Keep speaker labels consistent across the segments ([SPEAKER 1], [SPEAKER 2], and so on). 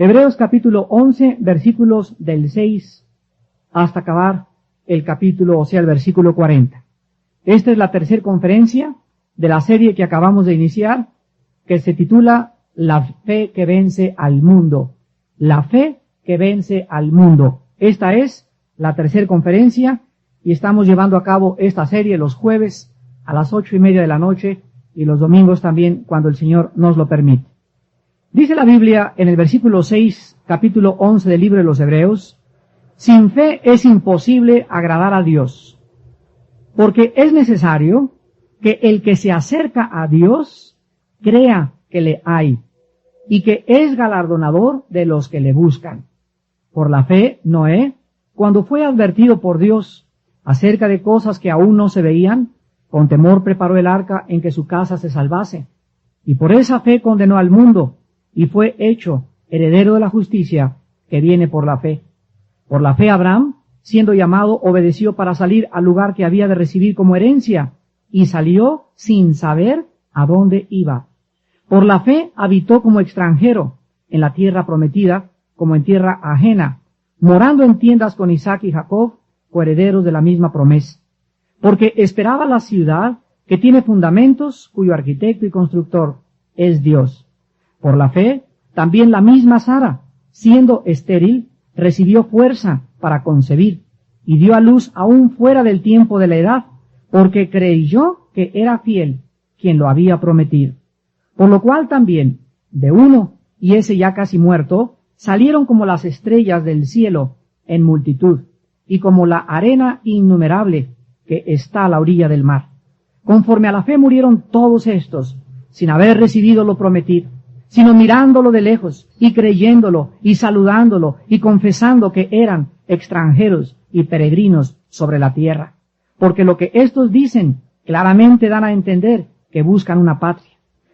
[SPEAKER 1] Hebreos capítulo 11, versículos del 6 hasta acabar el capítulo, o sea, el versículo 40. Esta es la tercera conferencia de la serie que acabamos de iniciar, que se titula La fe que vence al mundo. La fe que vence al mundo. Esta es la tercera conferencia y estamos llevando a cabo esta serie los jueves a las 8:30 de la noche y los domingos también cuando el Señor nos lo permite. Dice la Biblia en el versículo 6, capítulo 11 del libro de los Hebreos: sin fe es imposible agradar a Dios, porque es necesario que el que se acerca a Dios crea que le hay y que es galardonador de los que le buscan. Por la fe, Noé, cuando fue advertido por Dios acerca de cosas que aún no se veían, con temor preparó el arca en que su casa se salvase, y por esa fe condenó al mundo, y fue hecho heredero de la justicia que viene por la fe. Por la fe Abraham, siendo llamado, obedeció para salir al lugar que había de recibir como herencia, y salió sin saber a dónde iba. Por la fe habitó como extranjero en la tierra prometida, como en tierra ajena, morando en tiendas con Isaac y Jacob, coherederos de la misma promesa. Porque esperaba la ciudad que tiene fundamentos, cuyo arquitecto y constructor es Dios. Por la fe, también la misma Sara, siendo estéril, recibió fuerza para concebir, y dio a luz aún fuera del tiempo de la edad, porque creyó que era fiel quien lo había prometido. Por lo cual también, de uno, y ese ya casi muerto, salieron como las estrellas del cielo en multitud, y como la arena innumerable que está a la orilla del mar. Conforme a la fe murieron todos estos, sin haber recibido lo prometido, sino mirándolo de lejos, y creyéndolo, y saludándolo, y confesando que eran extranjeros y peregrinos sobre la tierra. Porque lo que estos dicen claramente dan a entender que buscan una patria.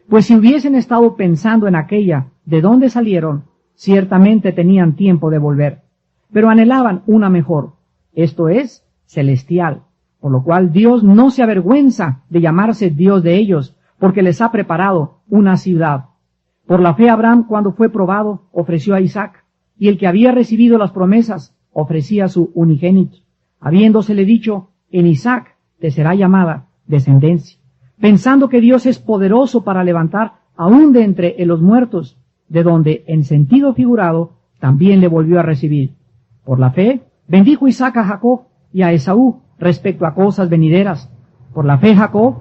[SPEAKER 1] Pues si hubiesen estado pensando en aquella de donde salieron, ciertamente tenían tiempo de volver. Pero anhelaban una mejor, esto es, celestial. Por lo cual Dios no se avergüenza de llamarse Dios de ellos, porque les ha preparado una ciudad. Por la fe Abraham, cuando fue probado, ofreció a Isaac, y el que había recibido las promesas ofrecía a su unigénito, habiéndosele dicho: en Isaac te será llamada descendencia, pensando que Dios es poderoso para levantar aún de entre los muertos, de donde, en sentido figurado, también le volvió a recibir. Por la fe bendijo Isaac a Jacob y a Esaú respecto a cosas venideras. Por la fe Jacob,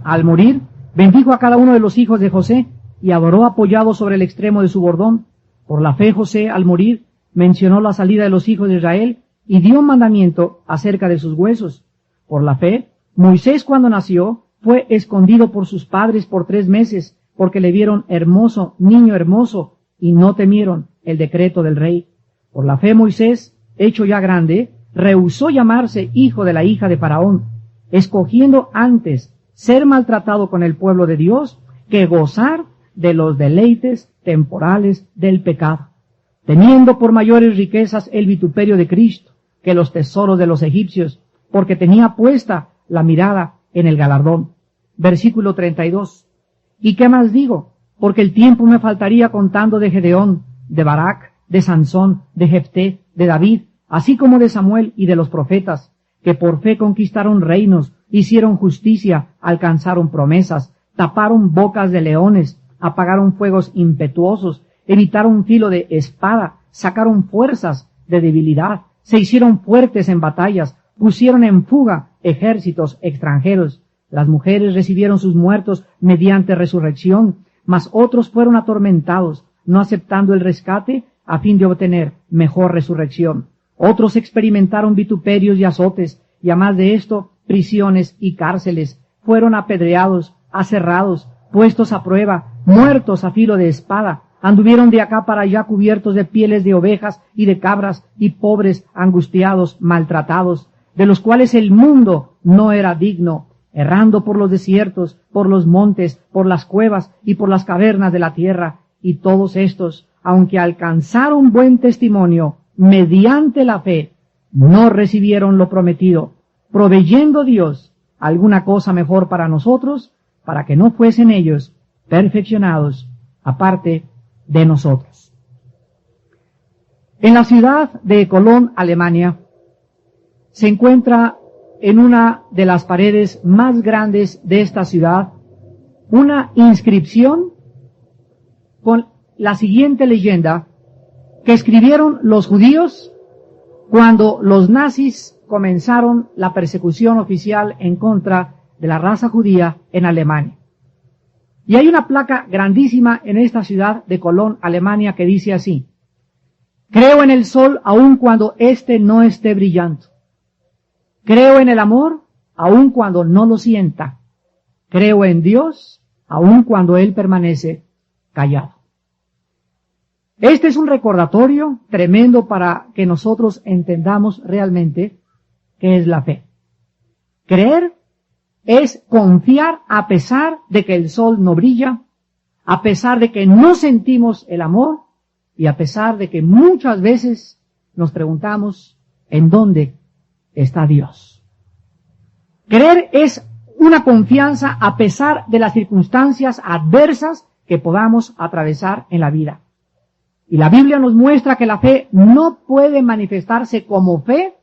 [SPEAKER 1] al morir, bendijo a cada uno de los hijos de José, y adoró apoyado sobre el extremo de su bordón. Por la fe José, al morir, mencionó la salida de los hijos de Israel, y dio un mandamiento acerca de sus huesos. Por la fe, Moisés, cuando nació, fue escondido por sus padres por 3 meses, porque le vieron hermoso, niño hermoso, y no temieron el decreto del rey. Por la fe Moisés, hecho ya grande, rehusó llamarse hijo de la hija de Faraón, escogiendo antes ser maltratado con el pueblo de Dios que gozar de los deleites temporales del pecado, teniendo por mayores riquezas el vituperio de Cristo que los tesoros de los egipcios, porque tenía puesta la mirada en el galardón. Versículo 32. ¿Y qué más digo? Porque el tiempo me faltaría contando de Gedeón, de Barak, de Sansón, de Jefté, de David, así como de Samuel y de los profetas, que por fe conquistaron reinos, hicieron justicia, alcanzaron promesas, taparon bocas de leones, apagaron fuegos impetuosos, evitaron filo de espada, sacaron fuerzas de debilidad, se hicieron fuertes en batallas, pusieron en fuga ejércitos extranjeros. Las mujeres recibieron sus muertos mediante resurrección, mas otros fueron atormentados, no aceptando el rescate a fin de obtener mejor resurrección. Otros experimentaron vituperios y azotes, y además de esto, prisiones y cárceles. Fueron apedreados, aserrados, puestos a prueba, muertos a filo de espada. Anduvieron de acá para allá cubiertos de pieles de ovejas y de cabras, y pobres, angustiados, maltratados, de los cuales el mundo no era digno, errando por los desiertos, por los montes, por las cuevas y por las cavernas de la tierra. Y todos estos, aunque alcanzaron buen testimonio mediante la fe, no recibieron lo prometido, proveyendo Dios alguna cosa mejor para nosotros, para que no fuesen ellos perfeccionados aparte de nosotros. En la ciudad de Cologne, Alemania, se encuentra en una de las paredes más grandes de esta ciudad una inscripción con la siguiente leyenda que escribieron los judíos cuando los nazis comenzaron la persecución oficial en contra de la raza judía en Alemania. Y hay una placa grandísima en esta ciudad de Cologne, Alemania, que dice así: creo en el sol aun cuando éste no esté brillando. Creo en el amor aun cuando no lo sienta. Creo en Dios aun cuando Él permanece callado. Este es un recordatorio tremendo para que nosotros entendamos realmente qué es la fe. Creer es confiar a pesar de que el sol no brilla, a pesar de que no sentimos el amor y a pesar de que muchas veces nos preguntamos ¿en dónde está Dios? Creer es una confianza a pesar de las circunstancias adversas que podamos atravesar en la vida. Y la Biblia nos muestra que la fe no puede manifestarse como fe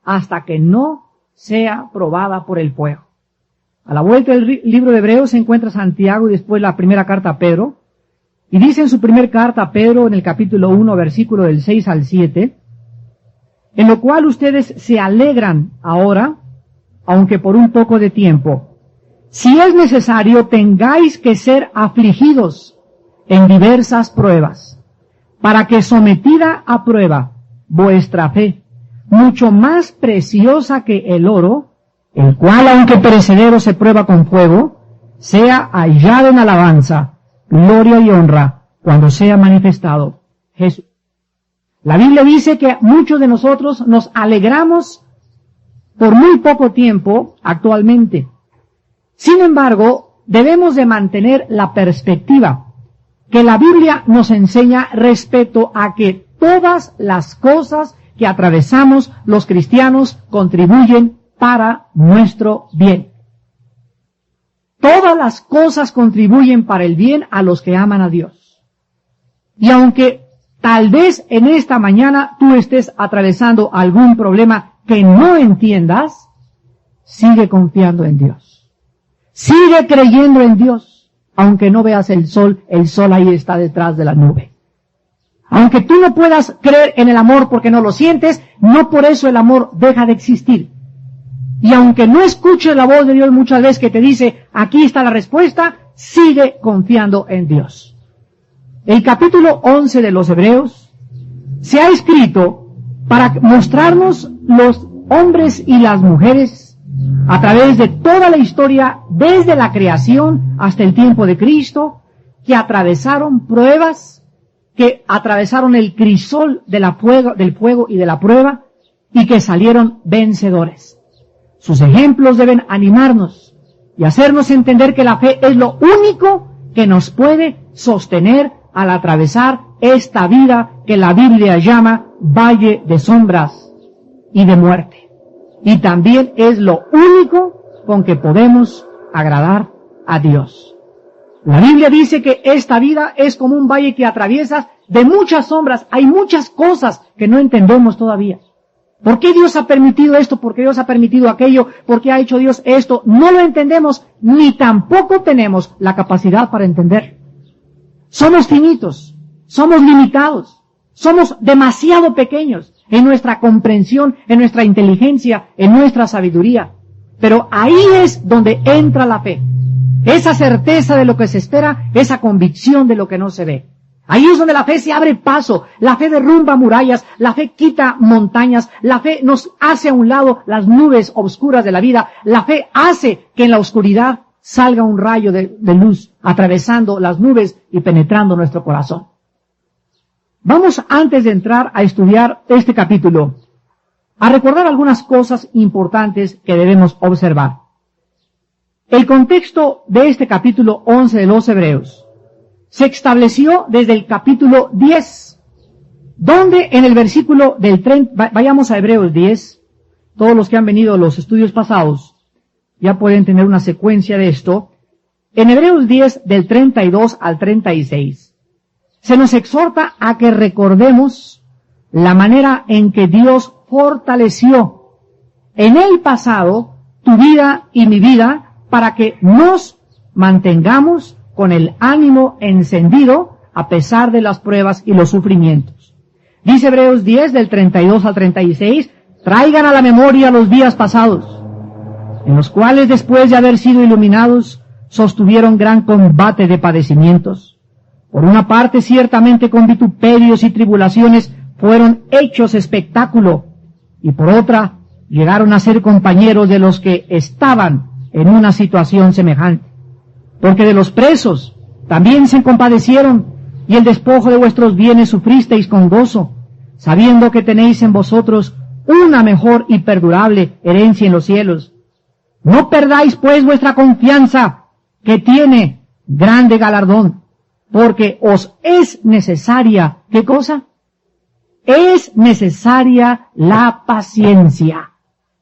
[SPEAKER 1] hasta que no sea probada por el fuego. A la vuelta del libro de Hebreos se encuentra Santiago y después la primera carta a Pedro. Y dice en su primera carta a Pedro, en el capítulo 1, versículo del 6 al 7, en lo cual ustedes se alegran ahora, aunque por un poco de tiempo. Si es necesario, tengáis que ser afligidos en diversas pruebas, para que sometida a prueba vuestra fe, mucho más preciosa que el oro, el cual, aunque perecedero se prueba con fuego, sea hallado en alabanza, gloria y honra, cuando sea manifestado Jesús. La Biblia dice que muchos de nosotros nos alegramos por muy poco tiempo actualmente. Sin embargo, debemos de mantener la perspectiva que la Biblia nos enseña respecto a que todas las cosas que atravesamos los cristianos contribuyen para nuestro bien. Todas las cosas contribuyen para el bien a los que aman a Dios. Y aunque tal vez en esta mañana tú estés atravesando algún problema que no entiendas, sigue confiando en Dios. Sigue creyendo en Dios. Aunque no veas el sol ahí está detrás de la nube. Aunque tú no puedas creer en el amor porque no lo sientes, no por eso el amor deja de existir. Y aunque no escuches la voz de Dios muchas veces que te dice, aquí está la respuesta, sigue confiando en Dios. El capítulo 11 de los Hebreos se ha escrito para mostrarnos los hombres y las mujeres a través de toda la historia, desde la creación hasta el tiempo de Cristo, que atravesaron pruebas, que atravesaron el crisol del fuego y de la prueba, y que salieron vencedores. Sus ejemplos deben animarnos y hacernos entender que la fe es lo único que nos puede sostener al atravesar esta vida que la Biblia llama valle de sombras y de muerte. Y también es lo único con que podemos agradar a Dios. La Biblia dice que esta vida es como un valle que atraviesas de muchas sombras. Hay muchas cosas que no entendemos todavía. ¿Por qué Dios ha permitido esto? ¿Por qué Dios ha permitido aquello? ¿Por qué ha hecho Dios esto? No lo entendemos, ni tampoco tenemos la capacidad para entender. Somos finitos, somos limitados, somos demasiado pequeños en nuestra comprensión, en nuestra inteligencia, en nuestra sabiduría. Pero ahí es donde entra la fe. Esa certeza de lo que se espera, esa convicción de lo que no se ve. Ahí es donde la fe se abre paso, la fe derrumba murallas, la fe quita montañas, la fe nos hace a un lado las nubes oscuras de la vida, la fe hace que en la oscuridad salga un rayo de luz atravesando las nubes y penetrando nuestro corazón. Vamos, antes de entrar a estudiar este capítulo, a recordar algunas cosas importantes que debemos observar. El contexto de este capítulo 11 de los Hebreos se estableció desde el capítulo 10, donde en el versículo del 30, vayamos a Hebreos 10, todos los que han venido a los estudios pasados ya pueden tener una secuencia de esto. En Hebreos 10, del 32 al 36, se nos exhorta a que recordemos la manera en que Dios fortaleció en el pasado tu vida y mi vida para que nos mantengamos con el ánimo encendido a pesar de las pruebas y los sufrimientos. Dice Hebreos 10 del 32 al 36, traigan a la memoria los días pasados, en los cuales después de haber sido iluminados, sostuvieron gran combate de padecimientos. Por una parte, ciertamente con vituperios y tribulaciones fueron hechos espectáculo, y por otra, llegaron a ser compañeros de los que estaban en una situación semejante. Porque de los presos también se compadecieron, y el despojo de vuestros bienes sufristeis con gozo, sabiendo que tenéis en vosotros una mejor y perdurable herencia en los cielos. No perdáis pues vuestra confianza, que tiene grande galardón, porque os es necesaria, ¿qué cosa? Es necesaria la paciencia,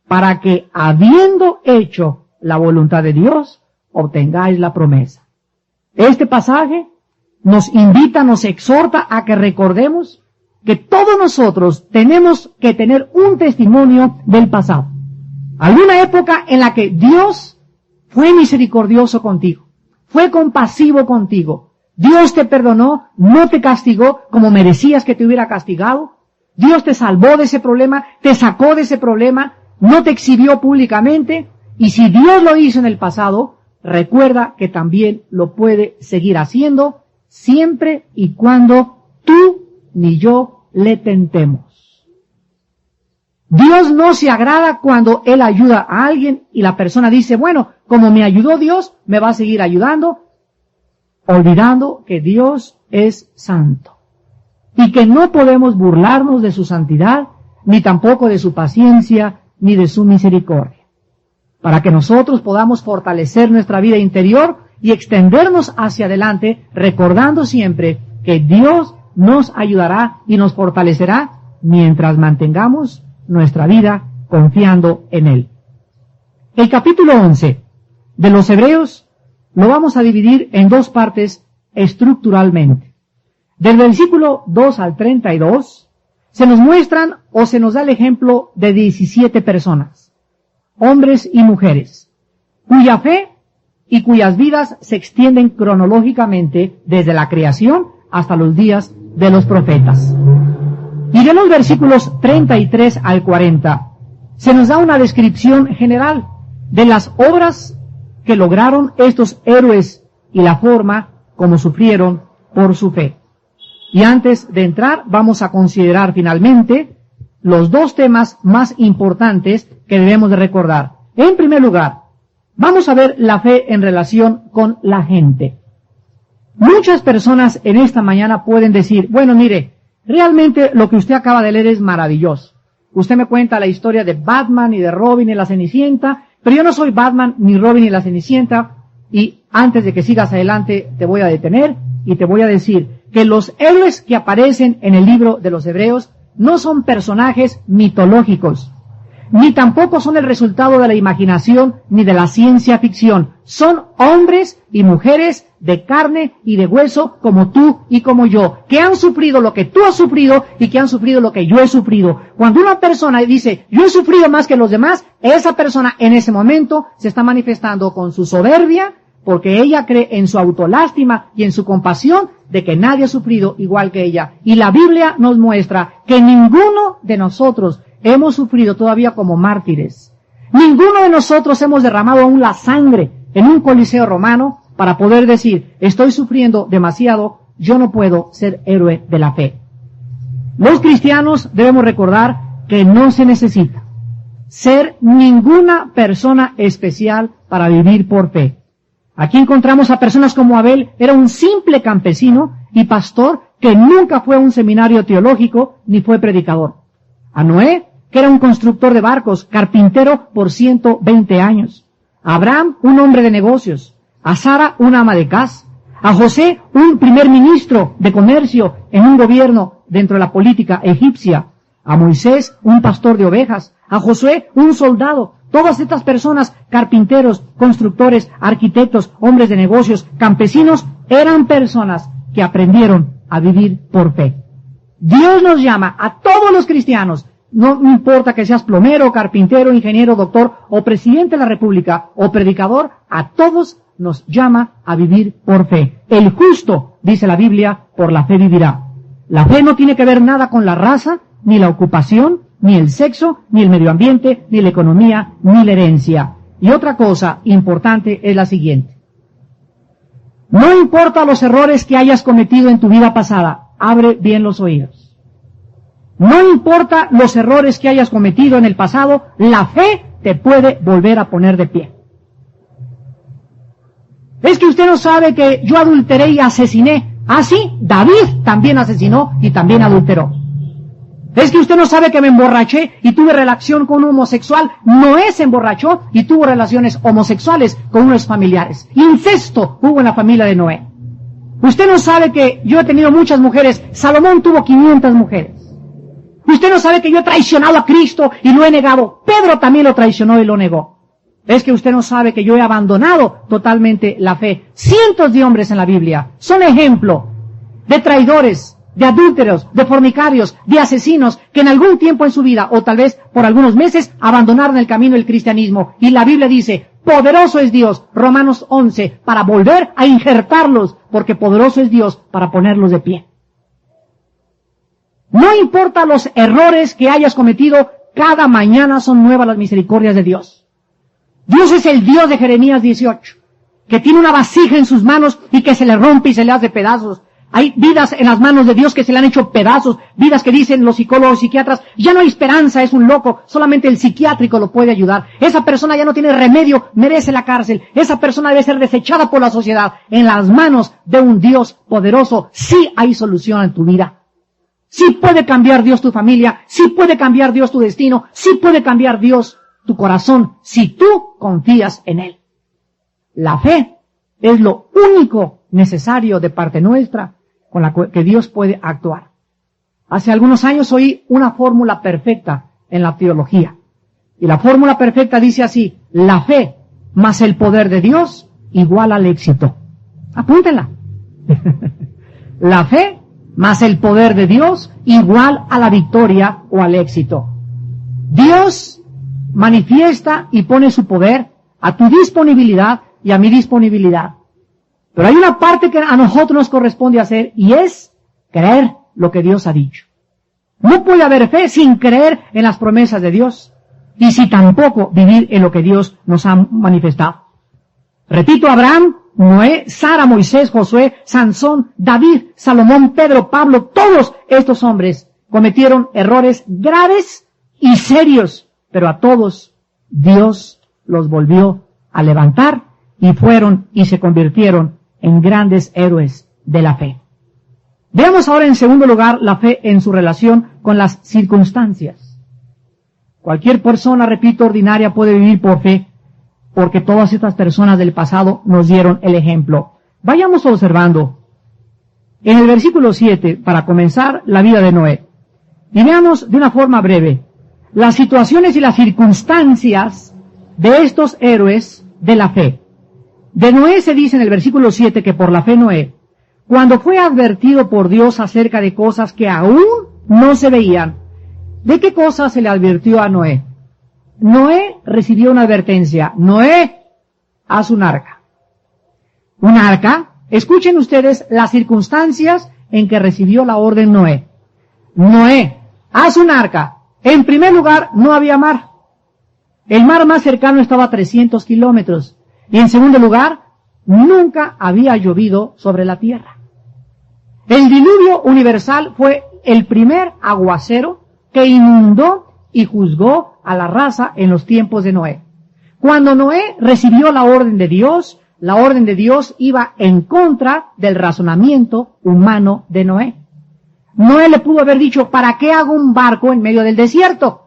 [SPEAKER 1] para que, habiendo hecho la voluntad de Dios, obtengáis la promesa. Este pasaje nos invita, nos exhorta a que recordemos que todos nosotros tenemos que tener un testimonio del pasado. Alguna época en la que Dios fue misericordioso contigo, fue compasivo contigo. Dios te perdonó, no te castigó como merecías que te hubiera castigado. Dios te salvó de ese problema, te sacó de ese problema, no te exhibió públicamente. Y si Dios lo hizo en el pasado, recuerda que también lo puede seguir haciendo siempre y cuando tú ni yo le tentemos. Dios no se agrada cuando Él ayuda a alguien y la persona dice, bueno, como me ayudó Dios, me va a seguir ayudando, olvidando que Dios es santo y que no podemos burlarnos de su santidad, ni tampoco de su paciencia, ni de su misericordia. Para que nosotros podamos fortalecer nuestra vida interior y extendernos hacia adelante, recordando siempre que Dios nos ayudará y nos fortalecerá mientras mantengamos nuestra vida confiando en Él. El capítulo 11 de los Hebreos lo vamos a dividir en dos partes estructuralmente. Del versículo 2 al 32 se nos muestran o se nos da el ejemplo de 17 personas, hombres y mujeres, cuya fe y cuyas vidas se extienden cronológicamente desde la creación hasta los días de los profetas. Y de los versículos 33 al 40 se nos da una descripción general de las obras que lograron estos héroes y la forma como sufrieron por su fe. Y antes de entrar, vamos a considerar finalmente los dos temas más importantes que debemos de recordar. En primer lugar, vamos a ver la fe en relación con la gente. Muchas personas en esta mañana pueden decir, bueno, mire, realmente lo que usted acaba de leer es maravilloso. Usted me cuenta la historia de Batman y de Robin y la Cenicienta, pero yo no soy Batman ni Robin y la Cenicienta, y antes de que sigas adelante te voy a detener y te voy a decir que los héroes que aparecen en el libro de los Hebreos no son personajes mitológicos, ni tampoco son el resultado de la imaginación ni de la ciencia ficción. Son hombres y mujeres de carne y de hueso como tú y como yo, que han sufrido lo que tú has sufrido y que han sufrido lo que yo he sufrido. Cuando una persona dice, yo he sufrido más que los demás, esa persona en ese momento se está manifestando con su soberbia, porque ella cree en su autolástima y en su compasión de que nadie ha sufrido igual que ella. Y la Biblia nos muestra que ninguno de nosotros hemos sufrido todavía como mártires. Ninguno de nosotros hemos derramado aún la sangre en un coliseo romano para poder decir, estoy sufriendo demasiado, yo no puedo ser héroe de la fe. Los cristianos debemos recordar que no se necesita ser ninguna persona especial para vivir por fe. Aquí encontramos a personas como Abel, era un simple campesino y pastor que nunca fue a un seminario teológico ni fue predicador. A Noé, que era un constructor de barcos, carpintero por 120 años. A Abraham, un hombre de negocios. A Sara, una ama de casa. A José, un primer ministro de comercio en un gobierno dentro de la política egipcia. A Moisés, un pastor de ovejas. A Josué, un soldado. Todas estas personas, carpinteros, constructores, arquitectos, hombres de negocios, campesinos, eran personas que aprendieron a vivir por fe. Dios nos llama a todos los cristianos, no importa que seas plomero, carpintero, ingeniero, doctor, o presidente de la República, o predicador, a todos nos llama a vivir por fe. El justo, dice la Biblia, por la fe vivirá. La fe no tiene que ver nada con la raza, ni la ocupación, ni el sexo, ni el medio ambiente, ni la economía, ni la herencia. Y otra cosa importante es la siguiente. No importa los errores que hayas cometido en tu vida pasada, abre bien los oídos. No importa los errores que hayas cometido en el pasado, la fe te puede volver a poner de pie. Es que usted no sabe que yo adulteré y asesiné. Ah, sí, David también asesinó y también adulteró. Es que usted no sabe que me emborraché y tuve relación con un homosexual. Noé se emborrachó y tuvo relaciones homosexuales con unos familiares. Incesto hubo en la familia de Noé. Usted no sabe que yo he tenido muchas mujeres. Salomón tuvo 500 mujeres. Usted no sabe que yo he traicionado a Cristo y lo he negado. Pedro también lo traicionó y lo negó. Es que usted no sabe que yo he abandonado totalmente la fe. Cientos de hombres en la Biblia son ejemplo de traidores, de adúlteros, de fornicarios, de asesinos, que en algún tiempo en su vida, o tal vez por algunos meses, abandonaron el camino del cristianismo. Y la Biblia dice, poderoso es Dios, Romanos 11, para volver a injertarlos, porque poderoso es Dios para ponerlos de pie. No importa los errores que hayas cometido, cada mañana son nuevas las misericordias de Dios. Dios es el Dios de Jeremías 18, que tiene una vasija en sus manos y que se le rompe y se le hace pedazos. Hay vidas en las manos de Dios que se le han hecho pedazos, vidas que dicen los psicólogos, psiquiatras, ya no hay esperanza, es un loco, solamente el psiquiátrico lo puede ayudar. Esa persona ya no tiene remedio, merece la cárcel. Esa persona debe ser desechada por la sociedad. En las manos de un Dios poderoso, sí hay solución en tu vida. Sí puede cambiar Dios tu familia, sí puede cambiar Dios tu destino, sí puede cambiar Dios tu corazón, si tú confías en Él. La fe es lo único necesario de parte nuestra con la que Dios puede actuar. Hace algunos años oí una fórmula perfecta en la teología. Y la fórmula perfecta dice así: la fe más el poder de Dios igual al éxito. Apúntenla. La fe más el poder de Dios igual a la victoria o al éxito. Dios manifiesta y pone su poder a tu disponibilidad y a mi disponibilidad. Pero hay una parte que a nosotros nos corresponde hacer, y es creer lo que Dios ha dicho. No puede haber fe sin creer en las promesas de Dios, y si tampoco vivir en lo que Dios nos ha manifestado. Repito, Abraham, Noé, Sara, Moisés, Josué, Sansón, David, Salomón, Pedro, Pablo, todos estos hombres cometieron errores graves y serios, pero a todos Dios los volvió a levantar y fueron y se convirtieron en grandes héroes de la fe. Veamos ahora en segundo lugar la fe en su relación con las circunstancias. Cualquier persona, repito, ordinaria puede vivir por fe, porque todas estas personas del pasado nos dieron el ejemplo. Vayamos observando en el versículo 7, para comenzar, la vida de Noé. Y veamos de una forma breve las situaciones y las circunstancias de estos héroes de la fe. De Noé se dice en el versículo 7 que por la fe Noé, cuando fue advertido por Dios acerca de cosas que aún no se veían. ¿De qué cosas se le advirtió a Noé? Noé recibió una advertencia. Noé, haz un arca. Un arca, escuchen ustedes las circunstancias en que recibió la orden Noé. Noé, haz un arca. En primer lugar, no había mar. El mar más cercano estaba a 300 kilómetros. Y en segundo lugar, nunca había llovido sobre la tierra. El diluvio universal fue el primer aguacero que inundó y juzgó a la raza en los tiempos de Noé. Cuando Noé recibió la orden de Dios iba en contra del razonamiento humano de Noé. Noé le pudo haber dicho, ¿para qué hago un barco en medio del desierto?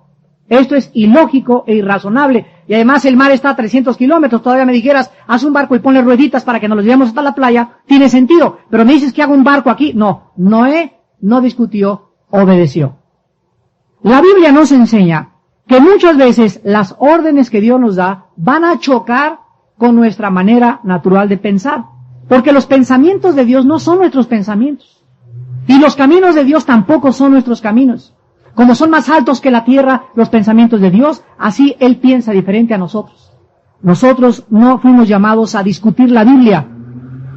[SPEAKER 1] Esto es ilógico e irrazonable. Y además el mar está a 300 kilómetros. Todavía me dijeras, haz un barco y ponle rueditas para que nos lo llevemos hasta la playa. Tiene sentido. Pero me dices que hago un barco aquí. No, Noé no discutió, obedeció. La Biblia nos enseña que muchas veces las órdenes que Dios nos da van a chocar con nuestra manera natural de pensar. Porque los pensamientos de Dios no son nuestros pensamientos. Y los caminos de Dios tampoco son nuestros caminos. Como son más altos que la tierra los pensamientos de Dios, así Él piensa diferente a nosotros. Nosotros no fuimos llamados a discutir la Biblia,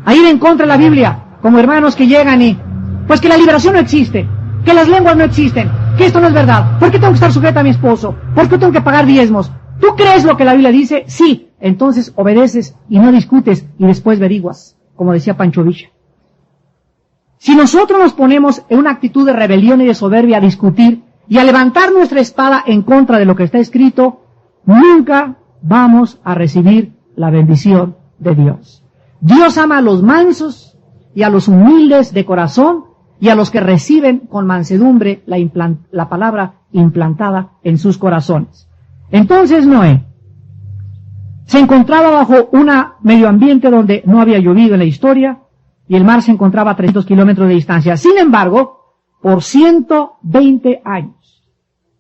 [SPEAKER 1] a ir en contra de la Biblia, como hermanos que llegan y, pues que la liberación no existe, que las lenguas no existen, que esto no es verdad. ¿Por qué tengo que estar sujeta a mi esposo? ¿Por qué tengo que pagar diezmos? ¿Tú crees lo que la Biblia dice? Sí. Entonces obedeces y no discutes y después averiguas, como decía Pancho Villa. Si nosotros nos ponemos en una actitud de rebelión y de soberbia a discutir y a levantar nuestra espada en contra de lo que está escrito, nunca vamos a recibir la bendición de Dios. Dios ama a los mansos y a los humildes de corazón y a los que reciben con mansedumbre la palabra implantada en sus corazones. Entonces Noé se encontraba bajo un medio ambiente donde no había llovido en la historia y el mar se encontraba a 300 kilómetros de distancia. Sin embargo, por 120 años,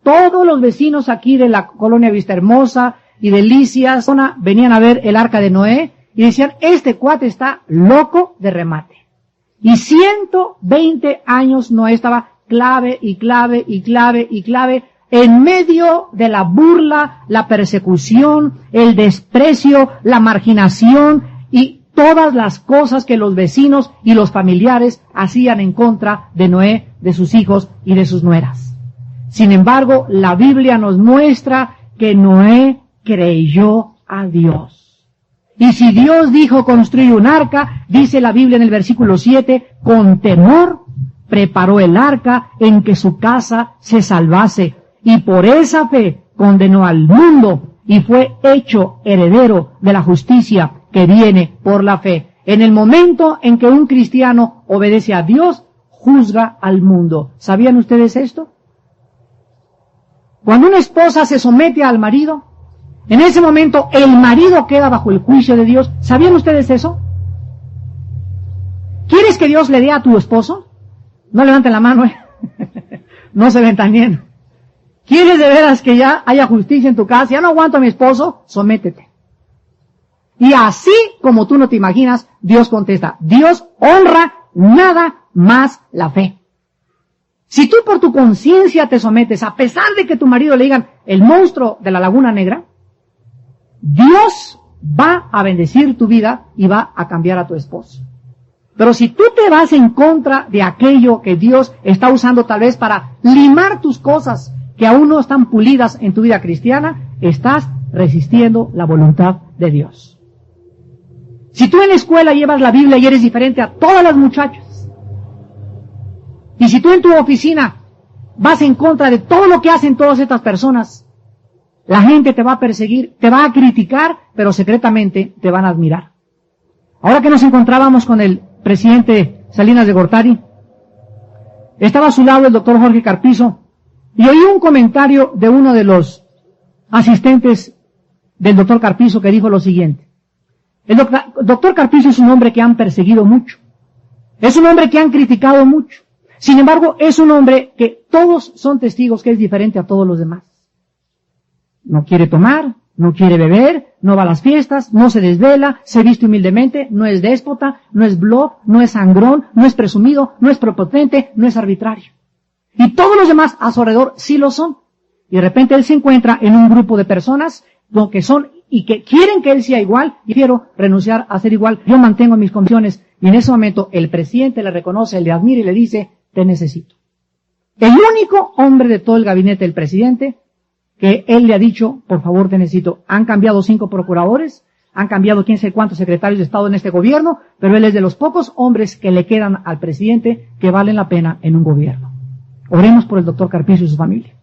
[SPEAKER 1] todos los vecinos aquí de la colonia Vistahermosa y de Licias venían a ver el arca de Noé y decían, este cuate está loco de remate. Y 120 años Noé estaba clave y clave y clave y clave en medio de la burla, la persecución, el desprecio, la marginación y todas las cosas que los vecinos y los familiares hacían en contra de Noé, de sus hijos y de sus nueras. Sin embargo, la Biblia nos muestra que Noé creyó a Dios. Y si Dios dijo construir un arca, dice la Biblia en el versículo 7, con temor preparó el arca en que su casa se salvase. Y por esa fe condenó al mundo y fue hecho heredero de la justicia que viene por la fe. En el momento en que un cristiano obedece a Dios, juzga al mundo. ¿Sabían ustedes esto? Cuando una esposa se somete al marido, en ese momento el marido queda bajo el juicio de Dios. ¿Sabían ustedes eso? ¿Quieres que Dios le dé a tu esposo? No levanten la mano, no se ventanen. ¿Quieres de veras que ya haya justicia en tu casa? Ya no aguanto a mi esposo, sométete. Y así como tú no te imaginas, Dios contesta. Dios honra nada más la fe. Si tú por tu conciencia te sometes, a pesar de que tu marido le digan el monstruo de la Laguna Negra, Dios va a bendecir tu vida y va a cambiar a tu esposo. Pero si tú te vas en contra de aquello que Dios está usando tal vez para limar tus cosas, que aún no están pulidas en tu vida cristiana, estás resistiendo la voluntad de Dios. Si tú en la escuela llevas la Biblia y eres diferente a todas las muchachas, y si tú en tu oficina vas en contra de todo lo que hacen todas estas personas, la gente te va a perseguir, te va a criticar, pero secretamente te van a admirar. Ahora que nos encontrábamos con el presidente Salinas de Gortari, estaba a su lado el doctor Jorge Carpizo, y oí un comentario de uno de los asistentes del doctor Carpizo que dijo lo siguiente. El doctor Carpizo es un hombre que han perseguido mucho. Es un hombre que han criticado mucho. Sin embargo, es un hombre que todos son testigos que es diferente a todos los demás. No quiere tomar, no quiere beber, no va a las fiestas, no se desvela, se viste humildemente, no es déspota, no es blob, no es sangrón, no es presumido, no es prepotente, no es arbitrario. Y todos los demás a su alrededor sí lo son. Y de repente él se encuentra en un grupo de personas lo que son y que quieren que él sea igual, y quiero renunciar a ser igual, yo mantengo mis convicciones. Y en ese momento el presidente le reconoce, le admira y le dice, te necesito. El único hombre de todo el gabinete del presidente que él le ha dicho, por favor te necesito. Han cambiado 5 procuradores, han cambiado quién sabe cuántos secretarios de Estado en este gobierno, pero él es de los pocos hombres que le quedan al presidente que valen la pena en un gobierno. Oremos por el doctor Carpizo y su familia.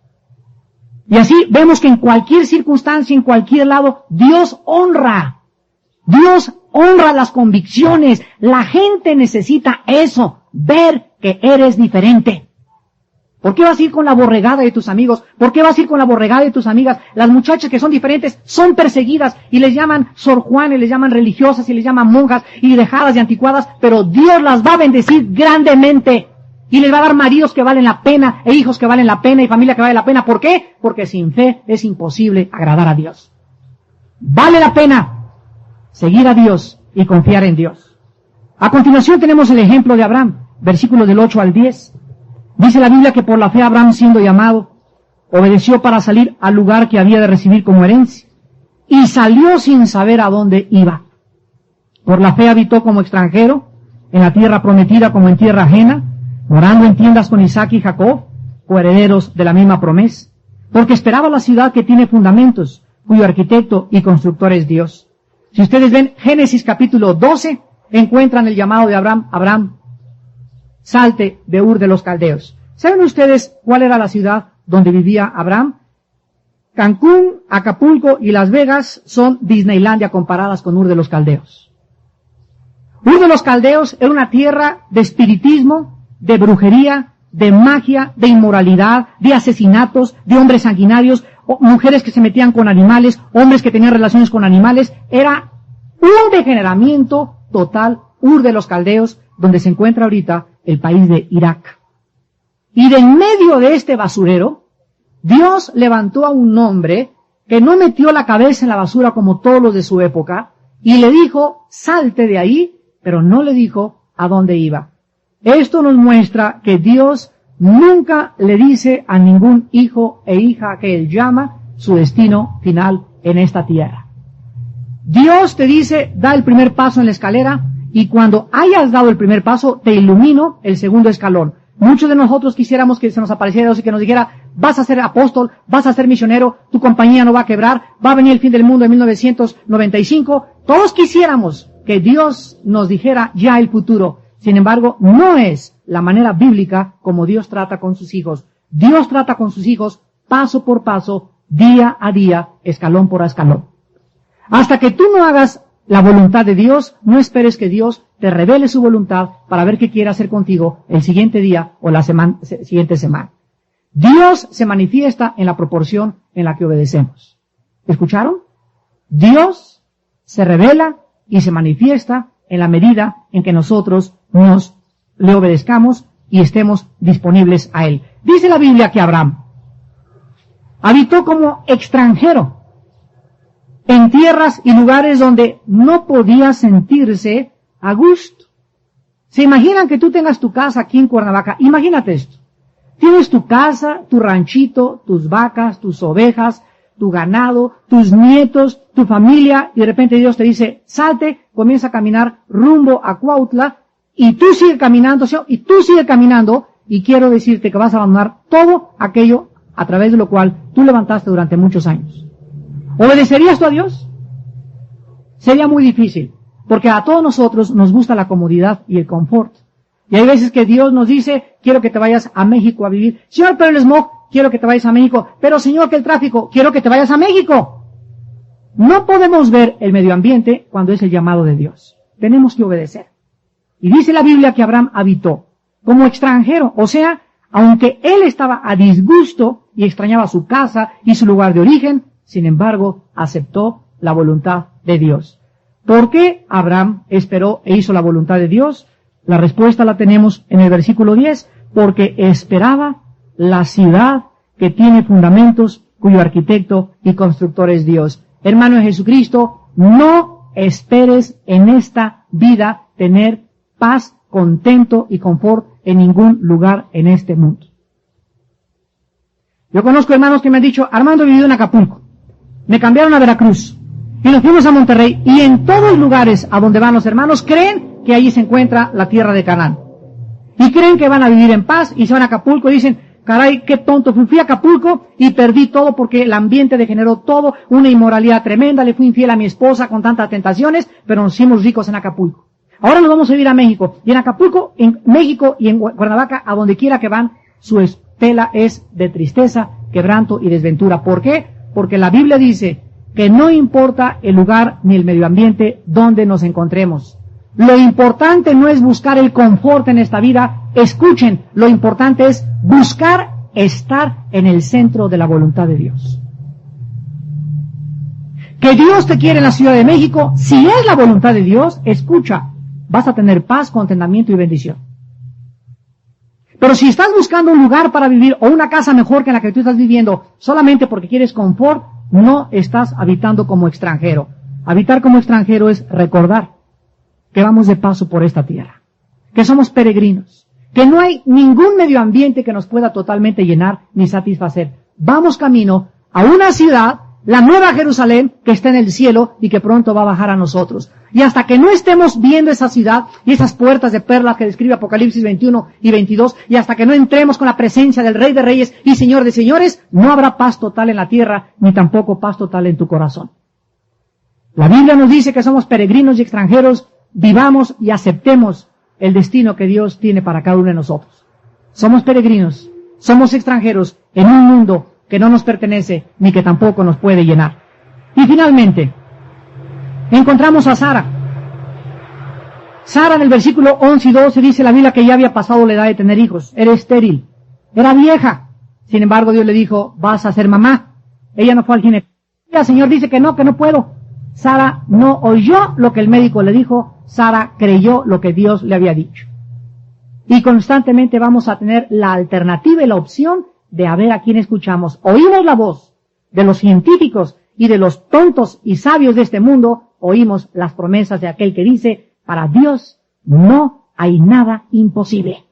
[SPEAKER 1] Y así vemos que en cualquier circunstancia, en cualquier lado, Dios honra. Dios honra las convicciones. La gente necesita eso, ver que eres diferente. ¿Por qué vas a ir con la borregada de tus amigos? ¿Por qué vas a ir con la borregada de tus amigas? Las muchachas que son diferentes son perseguidas y les llaman Sor Juana, y les llaman religiosas, y les llaman monjas, y dejadas y anticuadas, pero Dios las va a bendecir grandemente. Y les va a dar maridos que valen la pena, e hijos que valen la pena, y familia que vale la pena. ¿Por qué? Porque sin fe es imposible agradar a Dios. Vale la pena seguir a Dios y confiar en Dios. A continuación tenemos el ejemplo de Abraham. versículos del 8 al 10. Dice la Biblia que por la fe Abraham, siendo llamado, obedeció para salir al lugar que había de recibir como herencia, y salió sin saber a dónde iba. Por la fe habitó como extranjero en la tierra prometida como en tierra ajena, morando en tiendas con Isaac y Jacob, coherederos de la misma promesa, porque esperaba la ciudad que tiene fundamentos, cuyo arquitecto y constructor es Dios. Si ustedes ven Génesis capítulo 12, encuentran el llamado de Abraham: Abraham, salte de Ur de los Caldeos. ¿Saben ustedes cuál era la ciudad donde vivía Abraham? Cancún, Acapulco y Las Vegas son Disneylandia comparadas con Ur de los Caldeos. Ur de los Caldeos era una tierra de espiritismo, de brujería, de magia, de inmoralidad, de asesinatos, de hombres sanguinarios, mujeres que se metían con animales, hombres que tenían relaciones con animales. Era un degeneramiento total, Ur de los Caldeos, donde se encuentra ahorita el país de Irak. Y de en medio de este basurero, Dios levantó a un hombre que no metió la cabeza en la basura como todos los de su época, y le dijo: salte de ahí, pero no le dijo a dónde iba. Esto nos muestra que Dios nunca le dice a ningún hijo e hija que Él llama su destino final en esta tierra. Dios te dice: da el primer paso en la escalera, y cuando hayas dado el primer paso, te ilumino el segundo escalón. Muchos de nosotros quisiéramos que se nos apareciera Dios y que nos dijera: vas a ser apóstol, vas a ser misionero, tu compañía no va a quebrar, va a venir el fin del mundo en 1995. Todos quisiéramos que Dios nos dijera ya el futuro. Sin embargo, no es la manera bíblica como Dios trata con sus hijos. Dios trata con sus hijos paso por paso, día a día, escalón por escalón. Hasta que tú no hagas la voluntad de Dios, no esperes que Dios te revele su voluntad para ver qué quiere hacer contigo el siguiente día o la siguiente semana. Dios se manifiesta en la proporción en la que obedecemos. ¿Escucharon? Dios se revela y se manifiesta en la medida en que nosotros le obedezcamos y estemos disponibles a Él. Dice la Biblia que Abraham habitó como extranjero en tierras y lugares donde no podía sentirse a gusto. ¿Se imaginan que tú tengas tu casa aquí en Cuernavaca? Imagínate esto. Tienes tu casa, tu ranchito, tus vacas, tus ovejas, tu ganado, tus nietos, tu familia, y de repente Dios te dice: salte, comienza a caminar rumbo a Cuautla, y tú sigues caminando, y tú sigues caminando, y quiero decirte que vas a abandonar todo aquello a través de lo cual tú levantaste durante muchos años. ¿Obedecerías tú a Dios? Sería muy difícil, porque a todos nosotros nos gusta la comodidad y el confort. Y hay veces que Dios nos dice: quiero que te vayas a México a vivir. Señor, pero el smog, quiero que te vayas a México. Pero Señor, que el tráfico, quiero que te vayas a México. No podemos ver el medio ambiente cuando es el llamado de Dios. Tenemos que obedecer. Y dice la Biblia que Abraham habitó como extranjero, o sea, aunque él estaba a disgusto y extrañaba su casa y su lugar de origen, sin embargo, aceptó la voluntad de Dios. ¿Por qué Abraham esperó e hizo la voluntad de Dios? La respuesta la tenemos en el versículo 10, porque esperaba la ciudad que tiene fundamentos, cuyo arquitecto y constructor es Dios. Hermano de Jesucristo, no esperes en esta vida tener paz, contento y confort en ningún lugar en este mundo. Yo conozco hermanos que me han dicho: Armando, he vivido en Acapulco, me cambiaron a Veracruz y nos fuimos a Monterrey, y en todos los lugares a donde van los hermanos creen que allí se encuentra la tierra de Canaán. Y creen que van a vivir en paz, y se van a Acapulco y dicen: caray, qué tonto, fui a Acapulco y perdí todo porque el ambiente degeneró todo, una inmoralidad tremenda, le fui infiel a mi esposa con tantas tentaciones, pero nos hicimos ricos en Acapulco. Ahora nos vamos a vivir a México, y en Acapulco, en México y en Cuernavaca, a donde quiera que van, su estela es de tristeza, quebranto y desventura. ¿Por qué? Porque la Biblia dice que no importa el lugar ni el medio ambiente donde nos encontremos. Lo importante no es buscar el confort en esta vida. Escuchen, lo importante es buscar estar en el centro de la voluntad de Dios. Que Dios te quiere en la Ciudad de México, si es la voluntad de Dios, escucha, vas a tener paz, contentamiento y bendición. Pero si estás buscando un lugar para vivir o una casa mejor que la que tú estás viviendo solamente porque quieres confort, no estás habitando como extranjero. Habitar como extranjero es recordar que vamos de paso por esta tierra, que somos peregrinos, que no hay ningún medio ambiente que nos pueda totalmente llenar ni satisfacer. Vamos camino a una ciudad, la Nueva Jerusalén, que está en el cielo y que pronto va a bajar a nosotros. Y hasta que no estemos viendo esa ciudad y esas puertas de perlas que describe Apocalipsis 21 y 22, y hasta que no entremos con la presencia del Rey de Reyes y Señor de Señores, no habrá paz total en la tierra, ni tampoco paz total en tu corazón. La Biblia nos dice que somos peregrinos y extranjeros, vivamos y aceptemos el destino que Dios tiene para cada uno de nosotros. Somos peregrinos, somos extranjeros en un mundo que no nos pertenece ni que tampoco nos puede llenar. Y finalmente, encontramos a Sara. Sara en el versículo 11 y 12 dice la Biblia que ya había pasado la edad de tener hijos, era estéril, era vieja. Sin embargo, Dios le dijo, vas a ser mamá. Ella no fue al ginecólogo. El Señor dice que no puedo. Sara no oyó lo que el médico le dijo, Sara creyó lo que Dios le había dicho. Y constantemente vamos a tener la alternativa y la opción de a ver a quién escuchamos. Oímos la voz de los científicos y de los tontos y sabios de este mundo, oímos las promesas de aquel que dice, para Dios no hay nada imposible.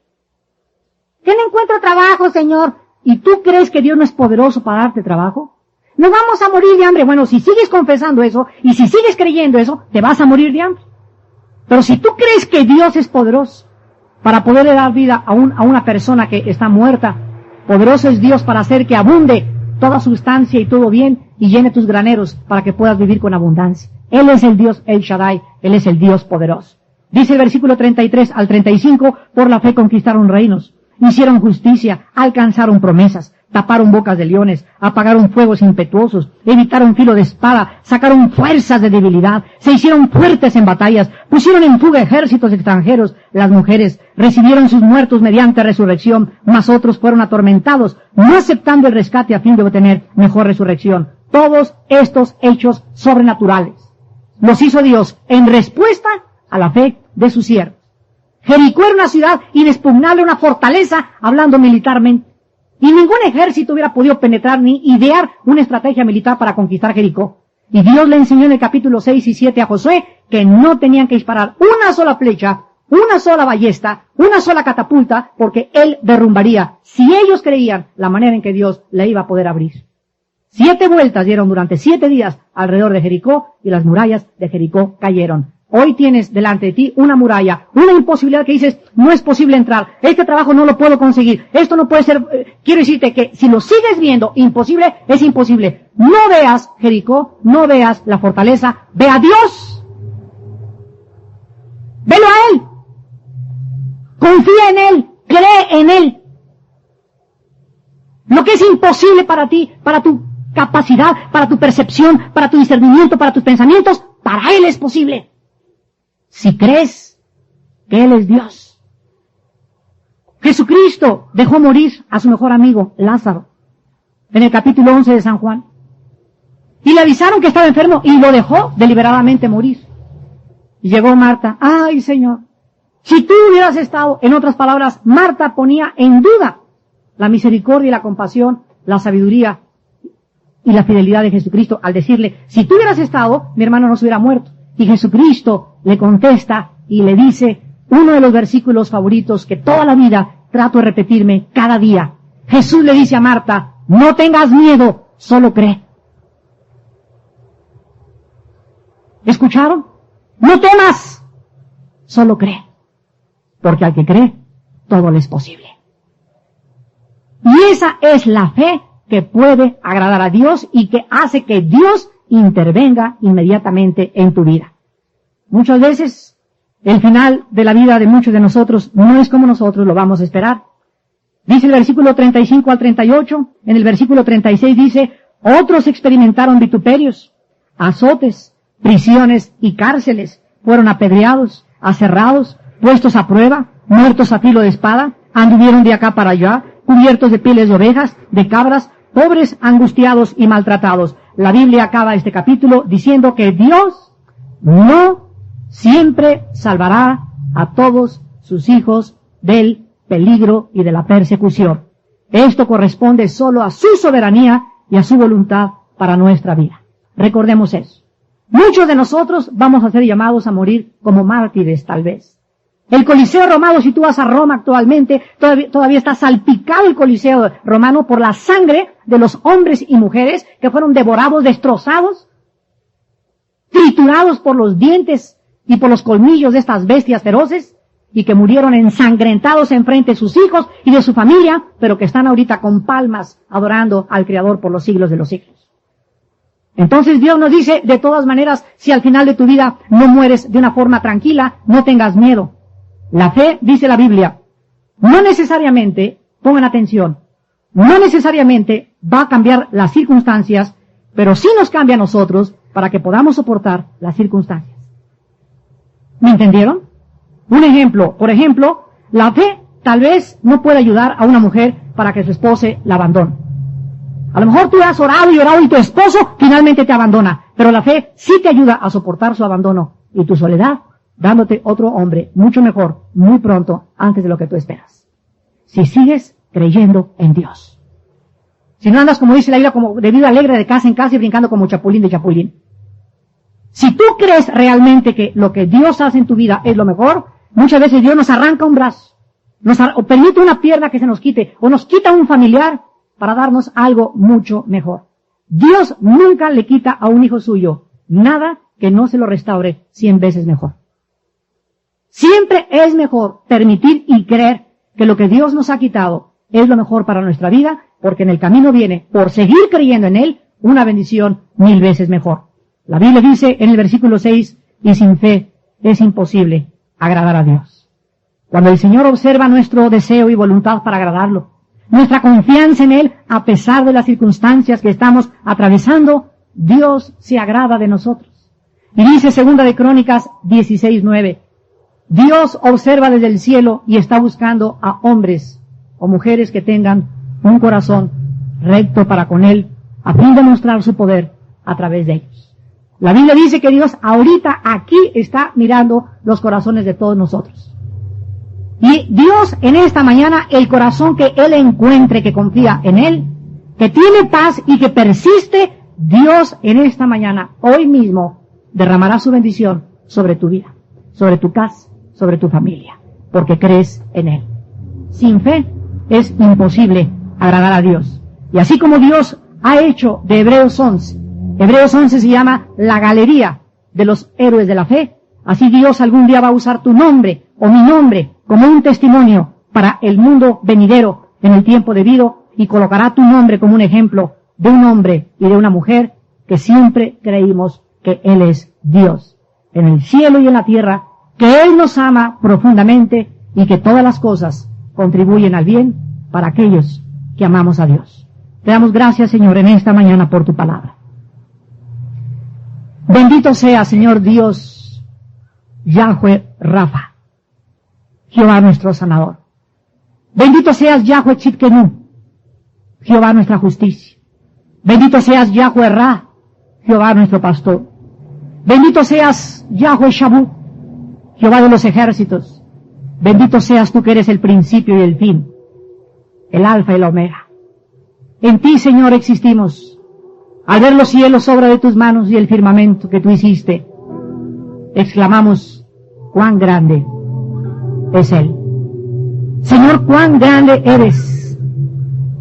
[SPEAKER 1] ¿Que no encuentro trabajo, Señor? ¿Y tú crees que Dios no es poderoso para darte trabajo? ¿Nos vamos a morir de hambre? Bueno, si sigues confesando eso y si sigues creyendo eso, te vas a morir de hambre. Pero si tú crees que Dios es poderoso para poderle dar vida a una persona que está muerta, poderoso es Dios para hacer que abunde toda sustancia y todo bien y llene tus graneros para que puedas vivir con abundancia. Él es el Dios El Shaddai, Él es el Dios poderoso. Dice el versículo 33 al 35, por la fe conquistaron reinos, hicieron justicia, alcanzaron promesas, taparon bocas de leones, apagaron fuegos impetuosos, evitaron filo de espada, sacaron fuerzas de debilidad, se hicieron fuertes en batallas, pusieron en fuga ejércitos extranjeros. Las mujeres recibieron sus muertos mediante resurrección, mas otros fueron atormentados, no aceptando el rescate a fin de obtener mejor resurrección. Todos estos hechos sobrenaturales los hizo Dios en respuesta a la fe de sus siervos. Jericó era una ciudad inexpugnable, una fortaleza, hablando militarmente. Y ningún ejército hubiera podido penetrar ni idear una estrategia militar para conquistar Jericó. Y Dios le enseñó en el capítulo 6 y 7 a Josué que no tenían que disparar una sola flecha, una sola ballesta, una sola catapulta, porque él derrumbaría, si ellos creían, la manera en que Dios le iba a poder abrir. 7 vueltas dieron durante 7 días alrededor de Jericó y las murallas de Jericó cayeron. Hoy tienes delante de ti una muralla, una imposibilidad que dices, no es posible entrar, este trabajo no lo puedo conseguir, esto no puede ser. Quiero decirte que si lo sigues viendo imposible, es imposible. No veas Jericó, no veas la fortaleza, ve a Dios. Velo a Él. Confía en Él, cree en Él. Lo que es imposible para ti, para tu capacidad, para tu percepción, para tu discernimiento, para tus pensamientos, para Él es posible. Si crees que Él es Dios. Jesucristo dejó morir a su mejor amigo, Lázaro, en el capítulo 11 de San Juan. Y le avisaron que estaba enfermo y lo dejó deliberadamente morir. Y llegó Marta. ¡Ay, Señor! Si tú hubieras estado, en otras palabras, Marta ponía en duda la misericordia y la compasión, la sabiduría y la fidelidad de Jesucristo al decirle, si tú hubieras estado, mi hermano no se hubiera muerto. Y Jesucristo le contesta y le dice uno de los versículos favoritos que toda la vida trato de repetirme cada día. Jesús le dice a Marta, no tengas miedo, solo cree. ¿Escucharon? No temas, solo cree. Porque al que cree, todo le es posible. Y esa es la fe que puede agradar a Dios y que hace que Dios intervenga inmediatamente en tu vida. Muchas veces el final de la vida de muchos de nosotros no es como nosotros lo vamos a esperar. Dice el versículo 35 al 38, en el versículo 36 dice, otros experimentaron vituperios, azotes, prisiones y cárceles, fueron apedreados, aserrados, puestos a prueba, muertos a filo de espada, anduvieron de acá para allá, cubiertos de pieles de ovejas, de cabras, pobres, angustiados y maltratados. La Biblia acaba este capítulo diciendo que Dios no siempre salvará a todos sus hijos del peligro y de la persecución. Esto corresponde solo a su soberanía y a su voluntad para nuestra vida. Recordemos eso. Muchos de nosotros vamos a ser llamados a morir como mártires, tal vez. El Coliseo romano, si tú vas a Roma actualmente, todavía está salpicado el Coliseo romano por la sangre de los hombres y mujeres que fueron devorados, destrozados, triturados por los dientes y por los colmillos de estas bestias feroces, y que murieron ensangrentados enfrente de sus hijos y de su familia, pero que están ahorita con palmas adorando al Creador por los siglos de los siglos. Entonces Dios nos dice, de todas maneras, si al final de tu vida no mueres de una forma tranquila, no tengas miedo. La fe, dice la Biblia, no necesariamente, pongan atención, no necesariamente va a cambiar las circunstancias, pero sí nos cambia a nosotros para que podamos soportar las circunstancias. ¿Me entendieron? Un ejemplo, por ejemplo, la fe tal vez no puede ayudar a una mujer para que su esposo la abandone. A lo mejor tú has orado y orado y tu esposo finalmente te abandona, pero la fe sí te ayuda a soportar su abandono y tu soledad, dándote otro hombre mucho mejor, muy pronto, antes de lo que tú esperas. Si sigues creyendo en Dios. Si no andas, como dice la Biblia, como de vida alegre de casa en casa y brincando como chapulín de chapulín. Si tú crees realmente que lo que Dios hace en tu vida es lo mejor, muchas veces Dios nos arranca un brazo, o permite una pierna que se nos quite, o nos quita un familiar para darnos algo mucho mejor. Dios nunca le quita a un hijo suyo nada que no se lo restaure 100 veces mejor. Siempre es mejor permitir y creer que lo que Dios nos ha quitado es lo mejor para nuestra vida, porque en el camino viene, por seguir creyendo en Él, una bendición 1000 veces mejor. La Biblia dice en el versículo 6, y sin fe es imposible agradar a Dios. Cuando el Señor observa nuestro deseo y voluntad para agradarlo, nuestra confianza en Él, a pesar de las circunstancias que estamos atravesando, Dios se agrada de nosotros. Y dice 2 de Crónicas 16:9, Dios observa desde el cielo y está buscando a hombres o mujeres que tengan un corazón recto para con Él, a fin de mostrar su poder a través de ellos. La Biblia dice que Dios ahorita aquí está mirando los corazones de todos nosotros. Y Dios en esta mañana, el corazón que Él encuentre, que confía en Él, que tiene paz y que persiste, Dios en esta mañana, hoy mismo, derramará su bendición sobre tu vida, sobre tu casa, sobre tu familia, porque crees en Él. Sin fe es imposible agradar a Dios. Y así como Dios ha hecho de Hebreos 11, Hebreos 11 se llama la galería de los héroes de la fe, así Dios algún día va a usar tu nombre o mi nombre como un testimonio para el mundo venidero en el tiempo debido y colocará tu nombre como un ejemplo de un hombre y de una mujer que siempre creímos que Él es Dios en el cielo y en la tierra, que Él nos ama profundamente y que todas las cosas contribuyen al bien para aquellos que amamos a Dios. Te damos gracias, Señor, en esta mañana por tu palabra. Bendito sea, Señor Dios, Yahweh Rafa, Jehová nuestro sanador. Bendito seas, Yahweh Tzidkenu, Jehová nuestra justicia. Bendito seas, Yahweh Ra, Jehová nuestro pastor. Bendito seas, Yahweh Shabu, Jehová de los ejércitos. Bendito seas tú que eres el principio y el fin, el alfa y la omega. En ti, Señor, existimos. Al ver los cielos, obra de tus manos, y el firmamento que tú hiciste, exclamamos, cuán grande es Él. Señor, cuán grande eres.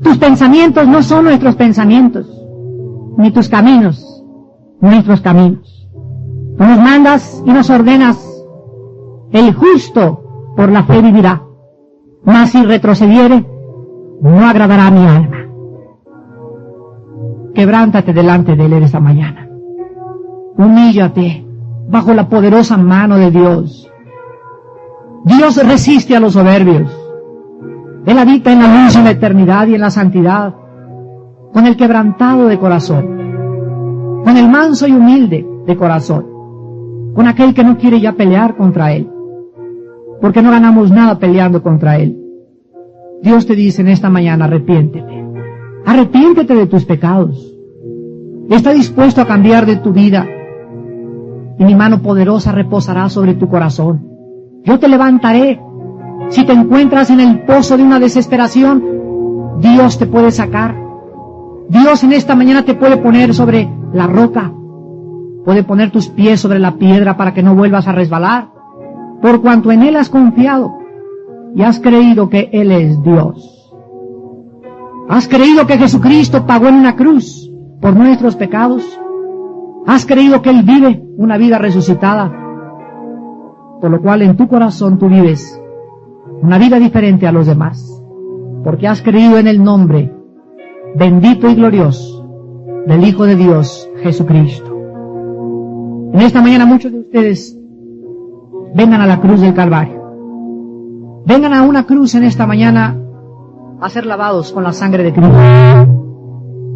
[SPEAKER 1] Tus pensamientos no son nuestros pensamientos, ni tus caminos, nuestros caminos. Tú nos mandas y nos ordenas, el justo por la fe vivirá, mas si retrocediere, no agradará a mi alma. Quebrántate delante de Él esta mañana. Humíllate bajo la poderosa mano de Dios. Dios resiste a los soberbios. Él habita en la luz, en la eternidad y en la santidad, con el quebrantado de corazón, con el manso y humilde de corazón, con aquel que no quiere ya pelear contra Él, porque no ganamos nada peleando contra Él. Dios te dice en esta mañana, arrepiéntete. Arrepiéntete de tus pecados. Está dispuesto a cambiar de tu vida. Y mi mano poderosa reposará sobre tu corazón. Yo te levantaré. Si te encuentras en el pozo de una desesperación, Dios te puede sacar. Dios en esta mañana te puede poner sobre la roca. Puede poner tus pies sobre la piedra para que no vuelvas a resbalar. por cuanto en Él has confiado y has creído que Él es Dios. Has creído que Jesucristo pagó en una cruz por nuestros pecados. Has creído que Él vive una vida resucitada, por lo cual en tu corazón tú vives una vida diferente a los demás, porque has creído en el nombre bendito y glorioso del Hijo de Dios, Jesucristo. En esta mañana muchos de ustedes vengan a la cruz del Calvario. Vengan a una cruz en esta mañana a ser lavados con la sangre de Cristo.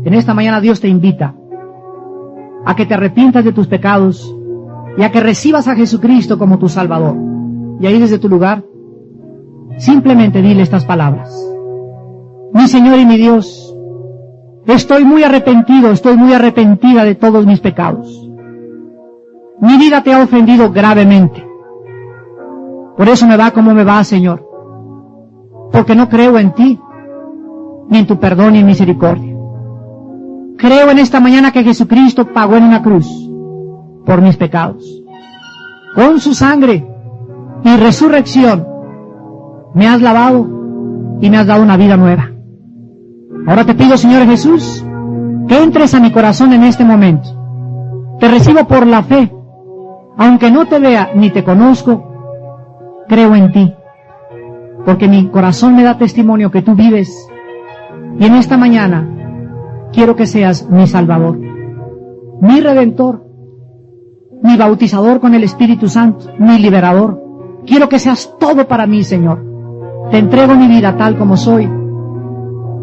[SPEAKER 1] En esta mañana Dios te invita a que te arrepientas de tus pecados y a que recibas a Jesucristo como tu Salvador. Y ahí desde tu lugar, simplemente dile estas palabras: mi Señor y mi Dios, estoy muy arrepentido, estoy muy arrepentida de todos mis pecados. Mi vida te ha ofendido gravemente. Por eso me va como me va, Señor, porque no creo en ti, ni en tu perdón y misericordia. Creo en esta mañana que Jesucristo pagó en una cruz por mis pecados. Con su sangre y resurrección me has lavado y me has dado una vida nueva. Ahora te pido, Señor Jesús, que entres a mi corazón en este momento. Te recibo por la fe. Aunque no te vea ni te conozco, creo en ti, porque mi corazón me da testimonio que tú vives, y en esta mañana quiero que seas mi Salvador, mi Redentor, mi bautizador con el Espíritu Santo, mi liberador. Quiero que seas todo para mí, Señor. Te entrego mi vida tal como soy,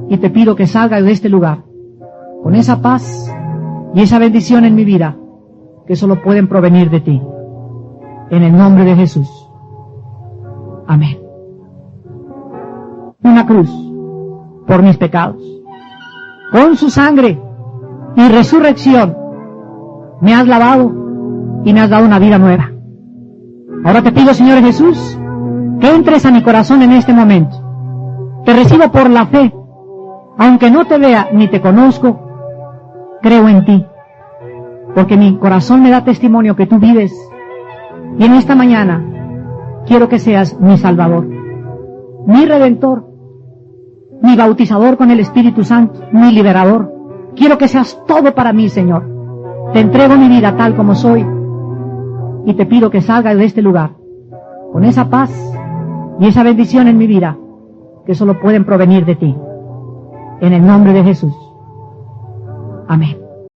[SPEAKER 1] y te pido que salga de este lugar con esa paz y esa bendición en mi vida que solo pueden provenir de ti. En el nombre de Jesús. Amén. Una cruz por mis pecados. Con su sangre y resurrección me has lavado y me has dado una vida nueva. Ahora te pido, Señor Jesús, que entres a mi corazón en este momento. Te recibo por la fe. Aunque no te vea ni te conozco, creo en ti, porque mi corazón me da testimonio que tú vives, y en esta mañana quiero que seas mi Salvador, mi Redentor, mi bautizador con el Espíritu Santo, mi liberador. Quiero que seas todo para mí, Señor. Te entrego mi vida tal como soy, y te pido que salgas de este lugar con esa paz y esa bendición en mi vida que solo pueden provenir de ti. En el nombre de Jesús. Amén.